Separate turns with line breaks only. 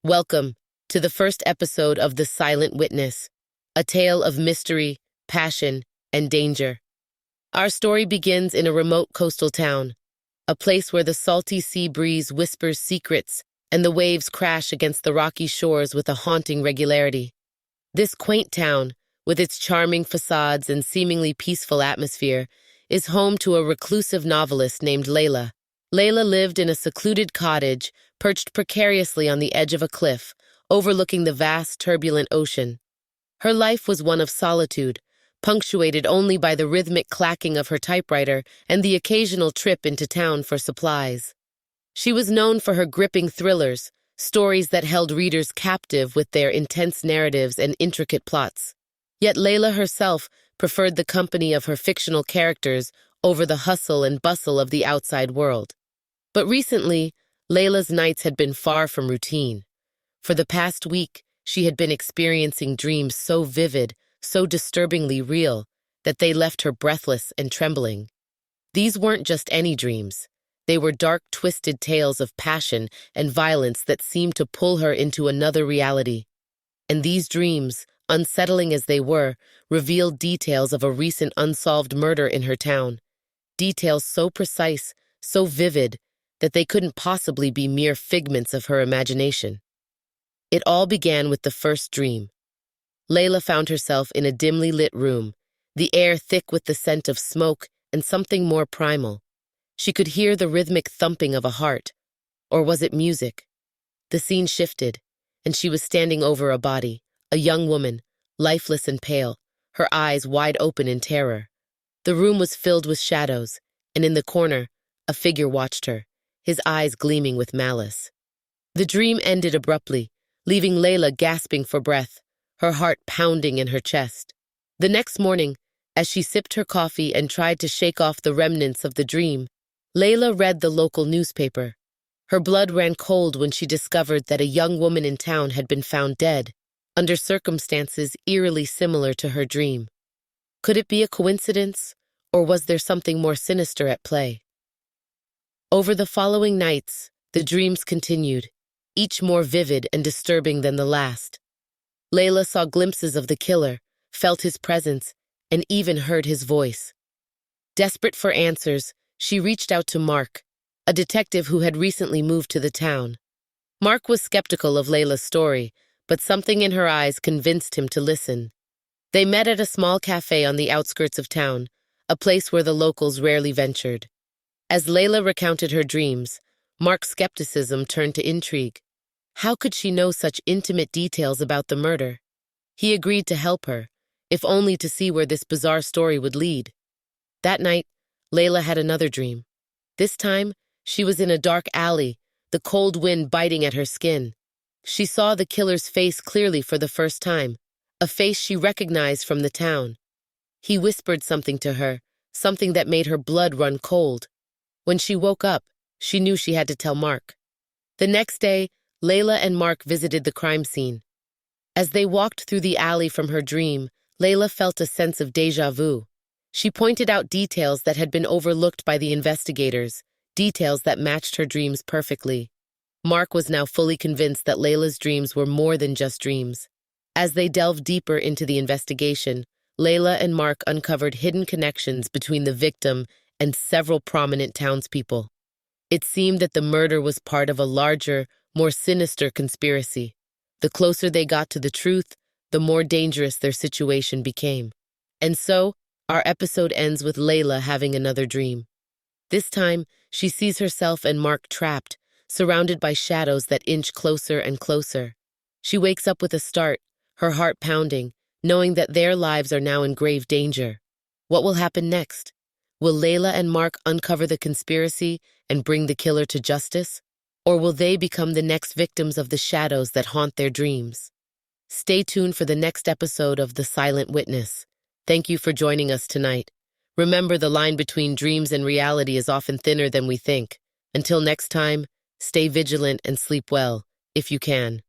Welcome to the first episode of The Silent Witness, a tale of mystery, passion, and danger. Our story begins in a remote coastal town, a place where the salty sea breeze whispers secrets and the waves crash against the rocky shores with a haunting regularity. This quaint town, with its charming facades and seemingly peaceful atmosphere, is home to a reclusive novelist named Layla. Layla lived in a secluded cottage perched precariously on the edge of a cliff, overlooking the vast, turbulent ocean. Her life was one of solitude, punctuated only by the rhythmic clacking of her typewriter and the occasional trip into town for supplies. She was known for her gripping thrillers, stories that held readers captive with their intense narratives and intricate plots. Yet Layla herself preferred the company of her fictional characters over the hustle and bustle of the outside world. But recently, Layla's nights had been far from routine. For the past week, she had been experiencing dreams so vivid, so disturbingly real, that they left her breathless and trembling. These weren't just any dreams. They were dark, twisted tales of passion and violence that seemed to pull her into another reality. And these dreams, unsettling as they were, revealed details of a recent unsolved murder in her town. Details so precise, so vivid, that they couldn't possibly be mere figments of her imagination. It all began with the first dream. Layla found herself in a dimly lit room, the air thick with the scent of smoke and something more primal. She could hear the rhythmic thumping of a heart. Or was it music? The scene shifted, and she was standing over a body, a young woman, lifeless and pale, her eyes wide open in terror. The room was filled with shadows, and in the corner, a figure watched her, his eyes gleaming with malice. The dream ended abruptly, leaving Layla gasping for breath, her heart pounding in her chest. The next morning, as she sipped her coffee and tried to shake off the remnants of the dream, Layla read the local newspaper. Her blood ran cold when she discovered that a young woman in town had been found dead, under circumstances eerily similar to her dream. Could it be a coincidence, or was there something more sinister at play? Over the following nights, the dreams continued, each more vivid and disturbing than the last. Layla saw glimpses of the killer, felt his presence, and even heard his voice. Desperate for answers, she reached out to Mark, a detective who had recently moved to the town. Mark was skeptical of Layla's story, but something in her eyes convinced him to listen. They met at a small cafe on the outskirts of town, a place where the locals rarely ventured. As Layla recounted her dreams, Mark's skepticism turned to intrigue. How could she know such intimate details about the murder? He agreed to help her, if only to see where this bizarre story would lead. That night, Layla had another dream. This time, she was in a dark alley, the cold wind biting at her skin. She saw the killer's face clearly for the first time, a face she recognized from the town. He whispered something to her, something that made her blood run cold. When she woke up, she knew she had to tell Mark. The next day, Layla and Mark visited the crime scene. As they walked through the alley from her dream, Layla felt a sense of déjà vu. She pointed out details that had been overlooked by the investigators, details that matched her dreams perfectly. Mark was now fully convinced that Layla's dreams were more than just dreams. As they delved deeper into the investigation, Layla and Mark uncovered hidden connections between the victim and several prominent townspeople. It seemed that the murder was part of a larger, more sinister conspiracy. The closer they got to the truth, the more dangerous their situation became. And so, our episode ends with Layla having another dream. This time, she sees herself and Mark trapped, surrounded by shadows that inch closer and closer. She wakes up with a start, her heart pounding, knowing that their lives are now in grave danger. What will happen next? Will Layla and Mark uncover the conspiracy and bring the killer to justice? Or will they become the next victims of the shadows that haunt their dreams? Stay tuned for the next episode of The Silent Witness. Thank you for joining us tonight. Remember, the line between dreams and reality is often thinner than we think. Until next time, stay vigilant and sleep well, if you can.